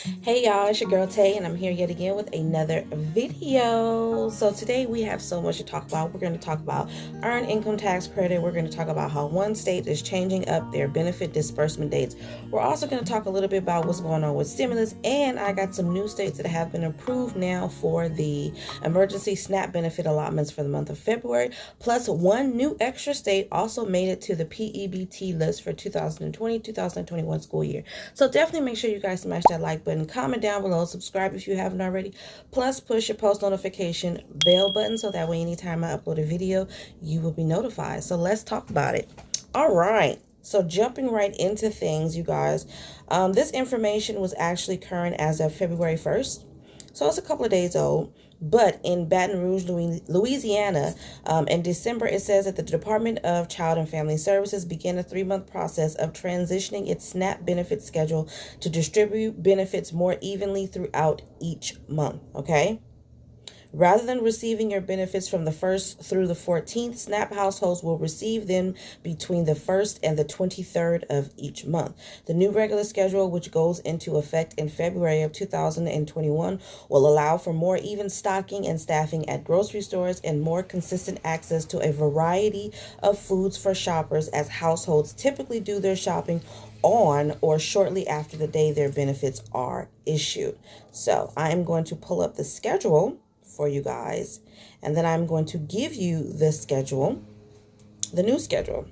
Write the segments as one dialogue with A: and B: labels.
A: Hey y'all, it's your girl Tay, and I'm here yet again with another video. So today we have so much to talk about. We're going to talk about earned income tax credit. We're going to talk about how one state is changing up their benefit disbursement dates. We're also going to talk a little bit about what's going on with stimulus, and I got some new states that have been approved now for the emergency SNAP benefit allotments for the month of February. Plus, one new extra state also made it to the EBT list for 2020-2021 school year. So definitely make sure you guys smash that like button, comment down below, subscribe if you haven't already. Plus, push your post notification bell button so that way anytime I upload a video, you will be notified. So let's talk about it. All right. So jumping right into things, you guys, this information was actually current as of February 1st. So it's a couple of days old. But in Baton Rouge, Louisiana, in December, it says that the Department of Child and Family Services began a 3-month process of transitioning its SNAP benefit schedule to distribute benefits more evenly throughout each month. Okay. Rather than receiving your benefits from the 1st through the 14th, SNAP households will receive them between the 1st and the 23rd of each month. The new regular schedule, which goes into effect in February of 2021, will allow for more even stocking and staffing at grocery stores and more consistent access to a variety of foods for shoppers, as households typically do their shopping on or shortly after the day their benefits are issued. So I am going to pull up the schedule for you guys, and then I'm going to give you the schedule, the new schedule.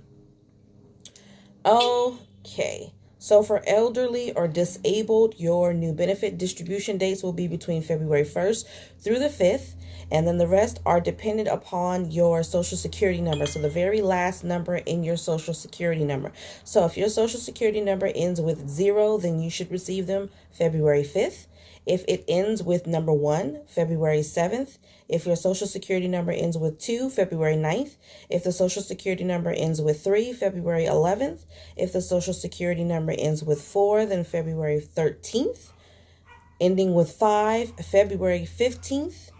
A: Okay, so for elderly or disabled, your new benefit distribution dates will be between February 1st through the 5th, and then the rest are dependent upon your social security number. So the very last number in your social security number. So if your social security number ends with 0, then you should receive them February 5th. If it ends with number 1, February 7th. If your social security number ends with 2, February 9th. If the social security number ends with 3, February 11th. If the social security number ends with 4, then February 13th. Ending with 5, February 15th.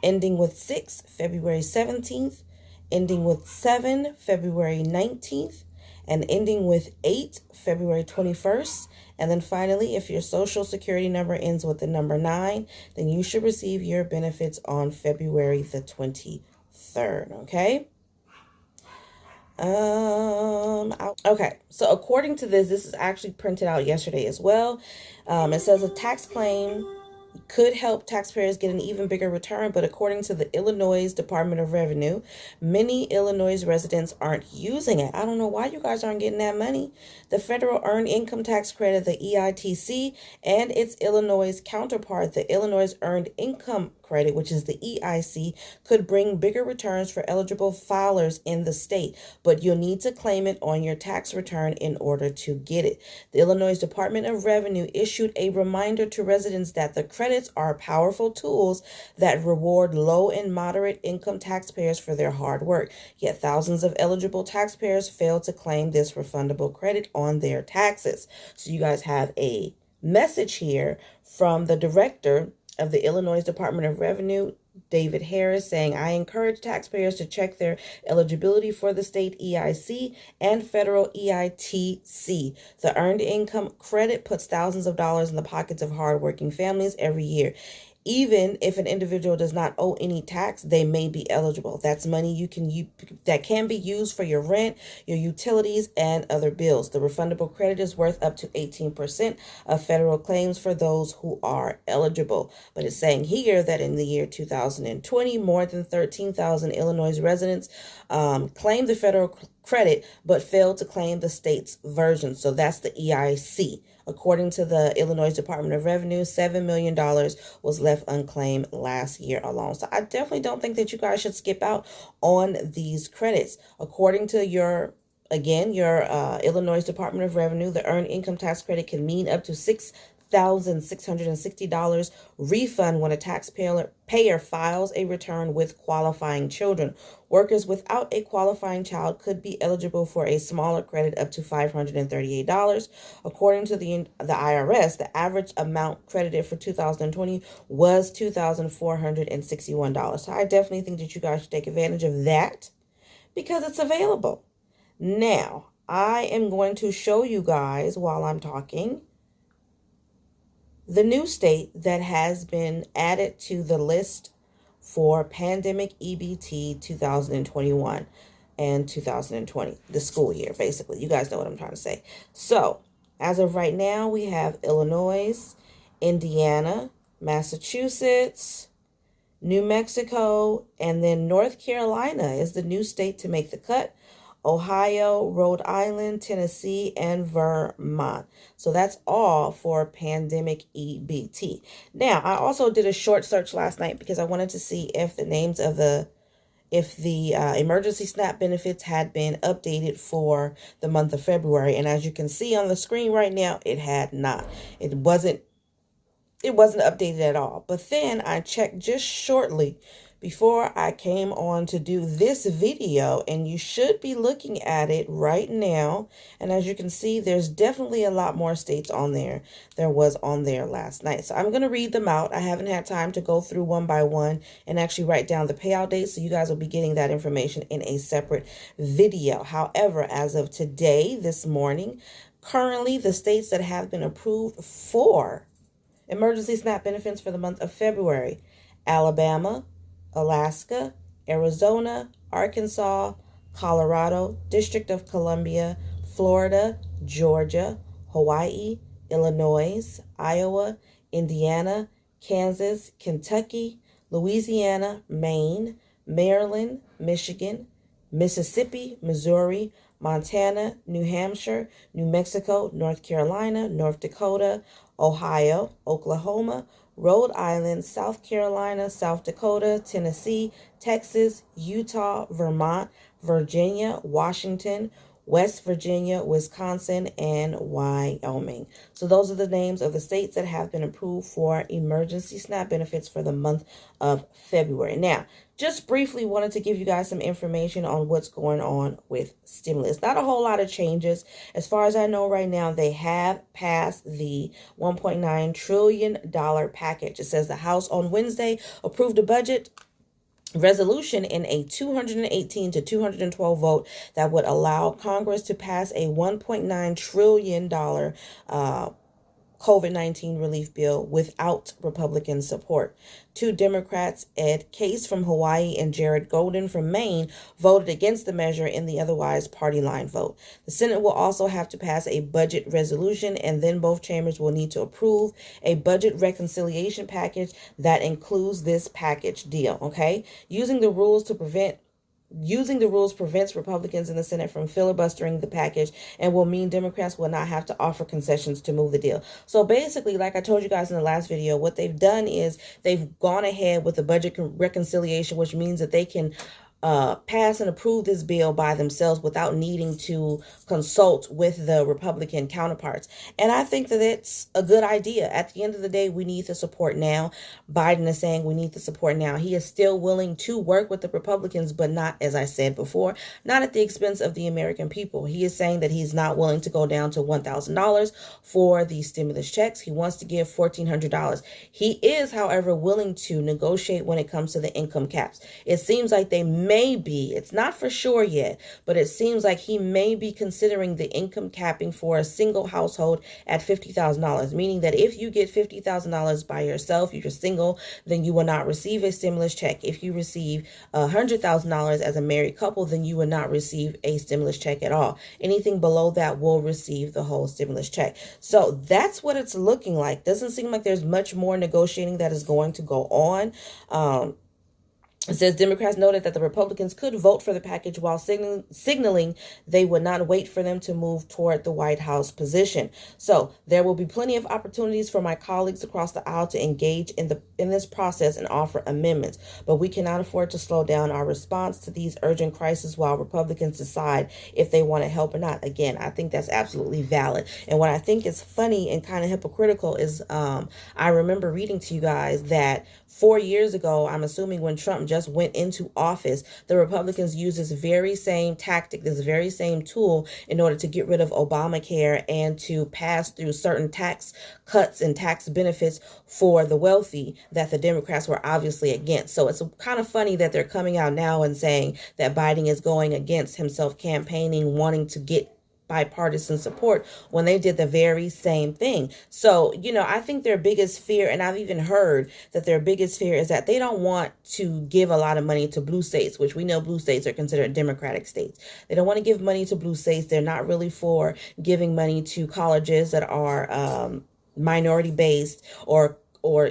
A: Ending with 6, February 17th. Ending with 7, February 19th. And ending with 8, February 21st. And then finally, if your social security number ends with the number 9, then you should receive your benefits on February the 23rd, okay? Okay, so according to this is actually printed out yesterday as well. It says a tax claim could help taxpayers get an even bigger return, but according to the Illinois Department of Revenue, many Illinois residents aren't using it. I don't know why you guys aren't getting that money. The federal earned income tax credit, the EITC, and its Illinois counterpart, the Illinois Earned Income Credit, which is the EIC, could bring bigger returns for eligible filers in the state, but you'll need to claim it on your tax return in order to get it. The Illinois Department of Revenue issued a reminder to residents that the credits are powerful tools that reward low and moderate income taxpayers for their hard work. Yet thousands of eligible taxpayers fail to claim this refundable credit on their taxes. So you guys have a message here from the director of the Illinois Department of Revenue, David Harris, saying, I encourage taxpayers to check their eligibility for the state EIC and federal EITC. The Earned Income Credit puts thousands of dollars in the pockets of hardworking families every year. Even if an individual does not owe any tax, they may be eligible. That's money that can be used for your rent, your utilities, and other bills. The refundable credit is worth up to 18% of federal claims for those who are eligible. But it's saying here that in the year 2020, more than 13,000 Illinois residents claimed the federal credit but failed to claim the state's version. So that's the EIC. According to the Illinois Department of Revenue, $7 million was left unclaimed last year alone. So I definitely don't think that you guys should skip out on these credits. According to your Illinois Department of Revenue, the earned income tax credit can mean up to $6,660 refund when a taxpayer files a return with qualifying children. Workers without a qualifying child could be eligible for a smaller credit up to $538. According to the IRS, the average amount credited for 2020 was $2,461. So I definitely think that you guys should take advantage of that because it's available. Now, I am going to show you guys while I'm talking The new state that has been added to the list for pandemic EBT 2021 and 2020, the school year, basically. You guys know what I'm trying to say. So, as of right now, we have Illinois, Indiana, Massachusetts, New Mexico, and then North Carolina is the new state to make the cut. Ohio, Rhode Island, Tennessee, and Vermont. So that's all for pandemic EBT. Now, I also did a short search last night because I wanted to see if the names of the emergency SNAP benefits had been updated for the month of February. And as you can see on the screen right now, it had not. It wasn't updated at all. But then I checked just shortly before I came on to do this video, and you should be looking at it right now. And as you can see, there's definitely a lot more states on there than was on there last night. So I'm going to read them out. I haven't had time to go through one by one and actually write down the payout dates, so you guys will be getting that information in a separate video. However, as of today, this morning, currently the states that have been approved for emergency SNAP benefits for the month of February: Alabama, Alaska, Arizona, Arkansas, Colorado, District of Columbia, Florida, Georgia, Hawaii, Illinois, Iowa, Indiana, Kansas, Kentucky, Louisiana, Maine, Maryland, Michigan, Mississippi, Missouri, Montana, New Hampshire, New Mexico, North Carolina, North Dakota, Ohio, Oklahoma, Rhode Island, South Carolina, South Dakota, Tennessee, Texas, Utah, Vermont, Virginia, Washington, West Virginia, Wisconsin, and Wyoming. So those are the names of the states that have been approved for emergency SNAP benefits for the month of February. Now, just briefly wanted to give you guys some information on what's going on with stimulus. Not a whole lot of changes. As far as I know right now, they have passed the $1.9 trillion package. It says the House on Wednesday approved a budget resolution in a 218 to 212 vote that would allow Congress to pass a $1.9 trillion COVID-19 relief bill without Republican support. Two Democrats, Ed Case from Hawaii and Jared Golden from Maine, voted against the measure in the otherwise party line vote. The Senate will also have to pass a budget resolution, and then both chambers will need to approve a budget reconciliation package that includes this package deal, okay? Using the rules prevents Republicans in the Senate from filibustering the package and will mean Democrats will not have to offer concessions to move the deal. So basically, like I told you guys in the last video, what they've done is they've gone ahead with the budget reconciliation, which means that they can pass and approve this bill by themselves without needing to consult with the Republican counterparts. And I think that it's a good idea. At the end of the day, we need the support now. Biden is saying we need the support now. He is still willing to work with the Republicans, but not, as I said before, not at the expense of the American people. He is saying that he's not willing to go down to $1,000 for the stimulus checks. He wants to give $1,400. He is, however, willing to negotiate when it comes to the income caps. It seems like they may be, it's not for sure yet, but it seems like he may be considering the income capping for a single household at $50,000, meaning that if you get $50,000 by yourself, you're single, then you will not receive a stimulus check. If you receive $100,000 as a married couple, then you will not receive a stimulus check at all. Anything below that will receive the whole stimulus check. So that's what it's looking like. Doesn't seem like there's much more negotiating that is going to go on. It says Democrats noted that the Republicans could vote for the package while signaling they would not wait for them to move toward the White House position. So there will be plenty of opportunities for my colleagues across the aisle to engage in this process and offer amendments. But we cannot afford to slow down our response to these urgent crises while Republicans decide if they want to help or not. Again, I think that's absolutely valid. And what I think is funny and kind of hypocritical is I remember reading to you guys that 4 years ago, I'm assuming when Trump just went into office, the Republicans used this very same tactic, this very same tool in order to get rid of Obamacare and to pass through certain tax cuts and tax benefits for the wealthy that the Democrats were obviously against. So it's kind of funny that they're coming out now and saying that Biden is going against himself, campaigning, wanting to get bipartisan support when they did the very same thing. So, I think their biggest fear, and I've even heard that their biggest fear is that they don't want to give a lot of money to blue states, which we know blue states are considered Democratic states. They don't want to give money to blue states. They're not really for giving money to colleges that are minority based, or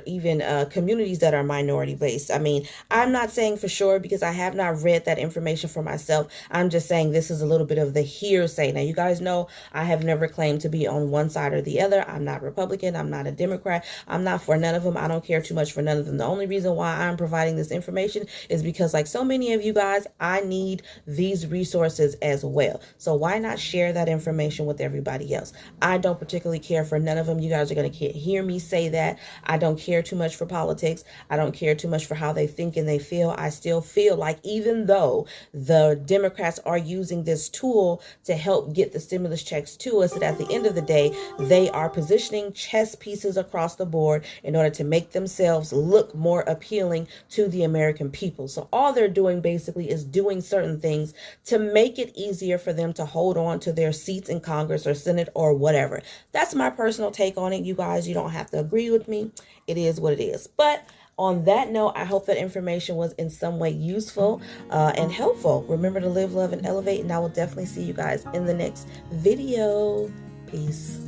A: even communities that are minority based. I mean, I'm not saying for sure because I have not read that information for myself. I'm just saying this is a little bit of the hearsay. Now, you guys know I have never claimed to be on one side or the other. I'm not Republican. I'm not a Democrat. I'm not for none of them. I don't care too much for none of them. The only reason why I'm providing this information is because, like so many of you guys, I need these resources as well. So why not share that information with everybody else? I don't particularly care for none of them. You guys are going to hear me say that. I don't care too much for politics. I don't care too much for how they think and they feel. I still feel like even though the Democrats are using this tool to help get the stimulus checks to us, that at the end of the day, they are positioning chess pieces across the board in order to make themselves look more appealing to the American people. So all they're doing basically is doing certain things to make it easier for them to hold on to their seats in Congress or Senate or whatever. That's my personal take on it. You guys, you don't have to agree with me. It is what it is. But on that note, I hope that information was in some way useful and helpful. Remember to live, love, and elevate. And I will definitely see you guys in the next video. Peace.